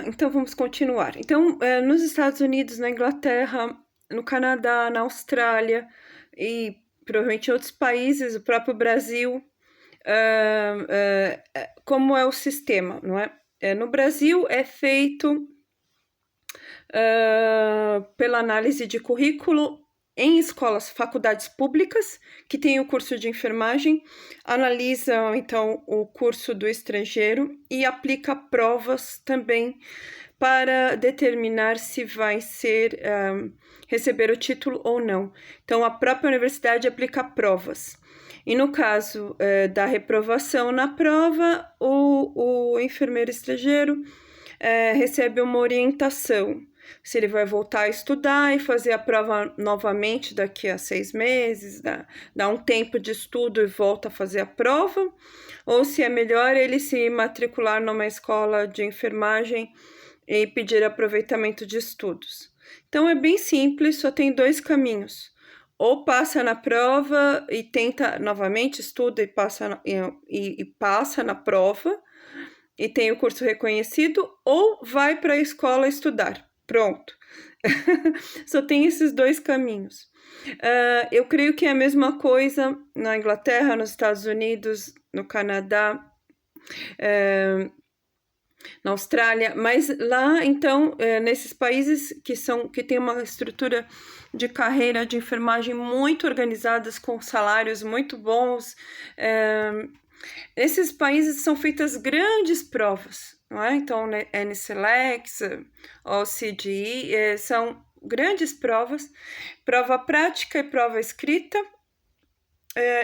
Então vamos continuar. Então, nos Estados Unidos, na Inglaterra, no Canadá, na Austrália e provavelmente em outros países, o próprio Brasil, como é o sistema, não é? No Brasil é feito pela análise de currículo em escolas, faculdades públicas que têm o curso de enfermagem, analisam então o curso do estrangeiro e aplica provas também para determinar se vai ser receber o título ou não. Então a própria universidade aplica provas. E no caso da reprovação na prova, o enfermeiro estrangeiro recebe uma orientação se ele vai voltar a estudar e fazer a prova novamente daqui a 6 meses, dá um tempo de estudo e volta a fazer a prova, ou se é melhor ele se matricular numa escola de enfermagem e pedir aproveitamento de estudos. Então é bem simples, só tem 2 caminhos. Ou passa na prova e tenta novamente, estuda e passa na prova, e tem o curso reconhecido, ou vai para a escola estudar. Pronto. Só tem esses 2 caminhos. Eu creio que é a mesma coisa na Inglaterra, nos Estados Unidos, no Canadá, na Austrália, mas lá, então, nesses países que têm uma estrutura de carreira de enfermagem muito organizadas, com salários muito bons, nesses países são feitas grandes provas, não é? Então, NCLEX, OCDE, são grandes provas, prova prática e prova escrita,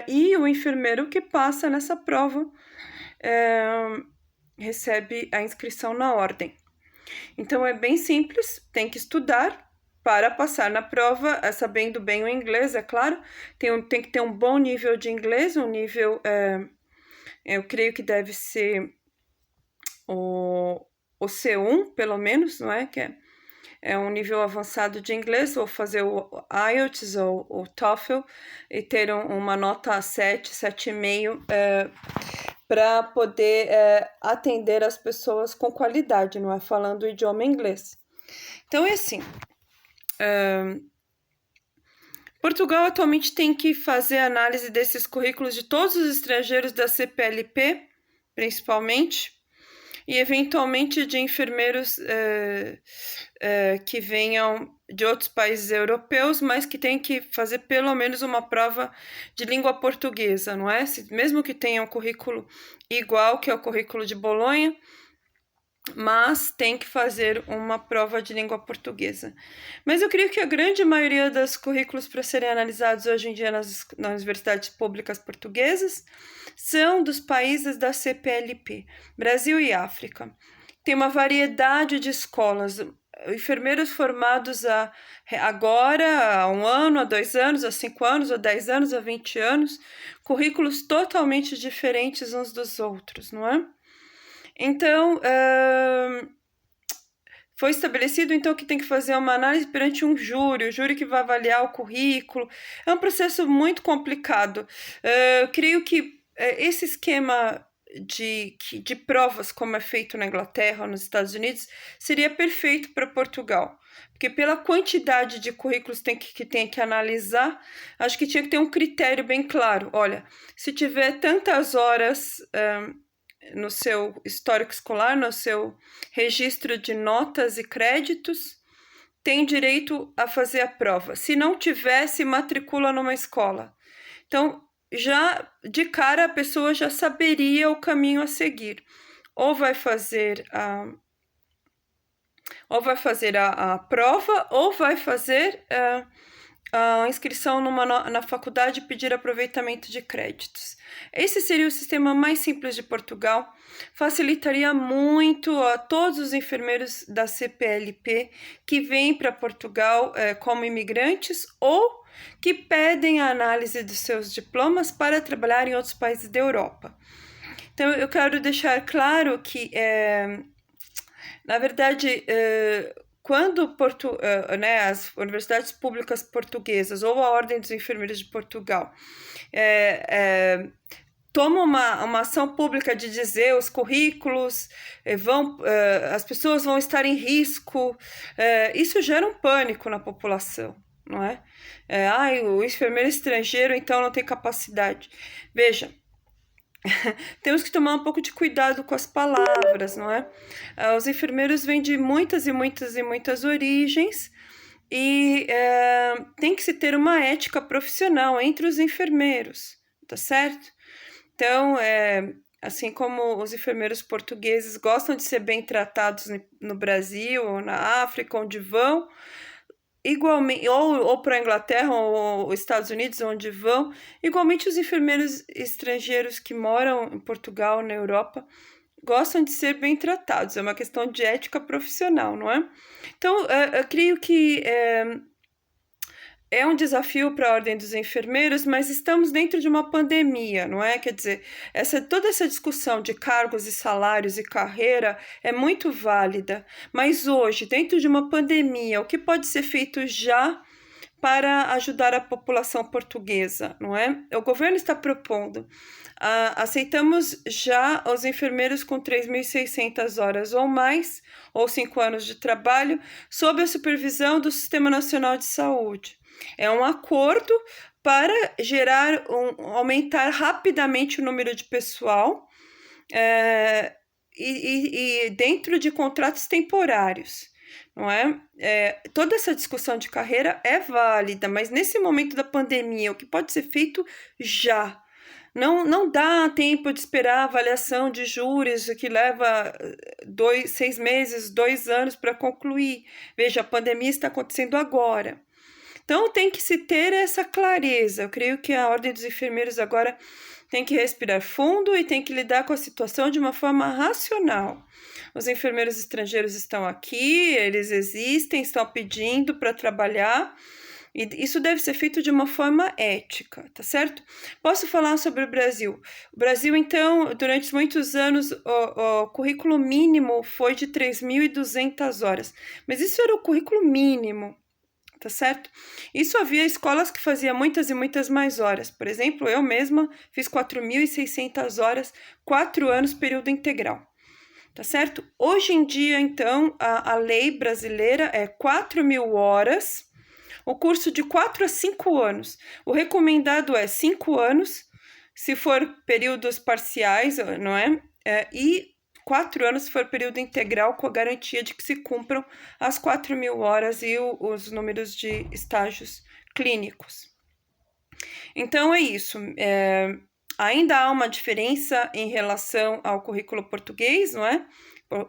e o enfermeiro que passa nessa prova recebe a inscrição na ordem. Então, é bem simples, tem que estudar para passar na prova, sabendo bem o inglês, é claro, tem que ter um bom nível de inglês, um nível... eu creio que deve ser o C1, pelo menos, não é? Que é um nível avançado de inglês, ou fazer o IELTS ou o TOEFL e ter uma nota 7, 7,5 para poder atender as pessoas com qualidade, não é? Falando o idioma inglês. Então, é assim... Portugal atualmente tem que fazer análise desses currículos de todos os estrangeiros da CPLP, principalmente, e eventualmente de enfermeiros que venham de outros países europeus, mas que tem que fazer pelo menos uma prova de língua portuguesa, não é? Mesmo que tenha um currículo igual que é o currículo de Bolonha, mas tem que fazer uma prova de língua portuguesa. Mas eu creio que a grande maioria dos currículos para serem analisados hoje em dia nas universidades públicas portuguesas são dos países da CPLP, Brasil e África. Tem uma variedade de escolas, enfermeiros formados agora, há 1 ano, há 2 anos, há 5 anos, há 10 anos, há 20 anos, currículos totalmente diferentes uns dos outros, não é? Então, foi estabelecido então que tem que fazer uma análise perante um júri, o júri que vai avaliar o currículo. É um processo muito complicado. Eu creio que esse esquema de provas, como é feito na Inglaterra ou nos Estados Unidos, seria perfeito para Portugal. Porque pela quantidade de currículos que tem que analisar, acho que tinha que ter um critério bem claro. Olha, se tiver tantas horas... no seu histórico escolar, no seu registro de notas e créditos, tem direito a fazer a prova. Se não tiver, se matricula numa escola. Então, já de cara, a pessoa já saberia o caminho a seguir. Ou vai fazer a prova, ou vai fazer a inscrição na faculdade e pedir aproveitamento de créditos. Esse seria o sistema mais simples de Portugal, facilitaria muito a todos os enfermeiros da CPLP que vêm para Portugal como imigrantes ou que pedem a análise dos seus diplomas para trabalhar em outros países da Europa. Então, eu quero deixar claro que, na verdade, quando as universidades públicas portuguesas ou a Ordem dos Enfermeiros de Portugal toma uma ação pública de dizer os currículos as pessoas vão estar em risco, isso gera um pânico na população, não é? O enfermeiro estrangeiro então não tem capacidade. Veja, temos que tomar um pouco de cuidado com as palavras, não é? Os enfermeiros vêm de muitas e muitas e muitas origens e tem que se ter uma ética profissional entre os enfermeiros, tá certo? Então, assim como os enfermeiros portugueses gostam de ser bem tratados no Brasil ou na África, onde vão, igualmente, ou para a Inglaterra ou Estados Unidos, onde vão, igualmente os enfermeiros estrangeiros que moram em Portugal, na Europa, gostam de ser bem tratados. É uma questão de ética profissional, não é? Então, eu creio que é um desafio para a Ordem dos Enfermeiros, mas estamos dentro de uma pandemia, não é? Quer dizer, toda essa discussão de cargos e salários e carreira é muito válida, mas hoje, dentro de uma pandemia, o que pode ser feito já para ajudar a população portuguesa, não é? O governo está propondo, aceitamos já os enfermeiros com 3.600 horas ou mais, ou 5 anos de trabalho, sob a supervisão do Sistema Nacional de Saúde. É um acordo para aumentar rapidamente o número de pessoal e dentro de contratos temporários, não é? Toda essa discussão de carreira é válida, mas nesse momento da pandemia, o que pode ser feito já? Não dá tempo de esperar a avaliação de júris, que leva 6 meses, 2 anos para concluir. Veja, a pandemia está acontecendo agora. Então, tem que se ter essa clareza. Eu creio que a Ordem dos Enfermeiros agora tem que respirar fundo e tem que lidar com a situação de uma forma racional. Os enfermeiros estrangeiros estão aqui, eles existem, estão pedindo para trabalhar, e isso deve ser feito de uma forma ética, tá certo? Posso falar sobre o Brasil. O Brasil, então, durante muitos anos, o currículo mínimo foi de 3.200 horas, mas isso era o currículo mínimo. Tá certo? Isso havia escolas que faziam muitas e muitas mais horas. Por exemplo, eu mesma fiz 4.600 horas, 4 anos, período integral. Tá certo? Hoje em dia, então, a lei brasileira é 4.000 horas, o curso de 4 a 5 anos. O recomendado é 5 anos, se for períodos parciais, não é? E 4 anos se for período integral, com a garantia de que se cumpram as 4.000 horas e os números de estágios clínicos. Então, é isso. Ainda há uma diferença em relação ao currículo português, não é?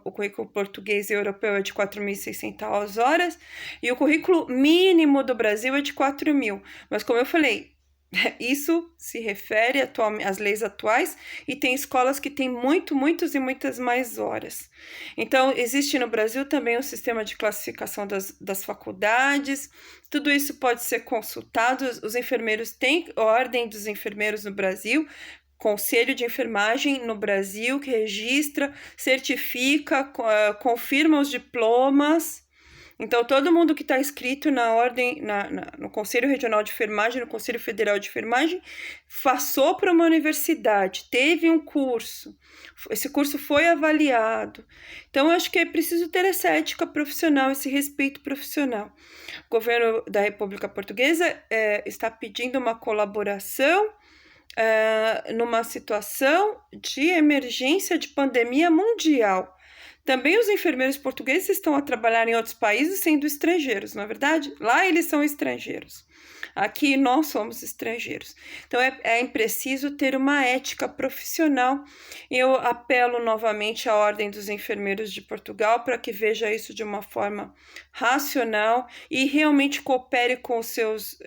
O currículo português e europeu é de 4.600 horas e o currículo mínimo do Brasil é de 4.000. Mas, como eu falei, isso se refere às leis atuais e tem escolas que têm muitas e muitas mais horas. Então, existe no Brasil também um sistema de classificação das faculdades, tudo isso pode ser consultado. Os enfermeiros têm Ordem dos Enfermeiros no Brasil, Conselho de Enfermagem no Brasil, que registra, certifica, confirma os diplomas. Então, todo mundo que está inscrito na ordem, no Conselho Regional de Enfermagem, no Conselho Federal de Enfermagem, passou para uma universidade, teve um curso, esse curso foi avaliado. Então, eu acho que é preciso ter essa ética profissional, esse respeito profissional. O governo da República Portuguesa está pedindo uma colaboração numa situação de emergência de pandemia mundial. Também os enfermeiros portugueses estão a trabalhar em outros países sendo estrangeiros, não é verdade? Lá eles são estrangeiros. Aqui nós somos estrangeiros. Então é preciso ter uma ética profissional. Eu apelo novamente à Ordem dos Enfermeiros de Portugal para que veja isso de uma forma racional e realmente coopere com os seus,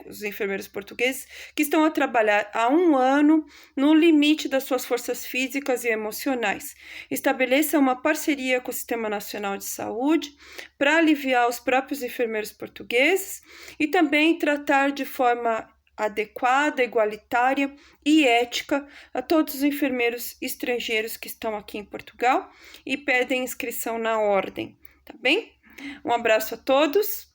os enfermeiros portugueses que estão a trabalhar há 1 ano no limite das suas forças físicas e emocionais. Estabeleça uma parceria com o Sistema Nacional de Saúde para aliviar os próprios enfermeiros portugueses e também tratar de forma adequada, igualitária e ética a todos os enfermeiros estrangeiros que estão aqui em Portugal e pedem inscrição na ordem, tá bem? Um abraço a todos.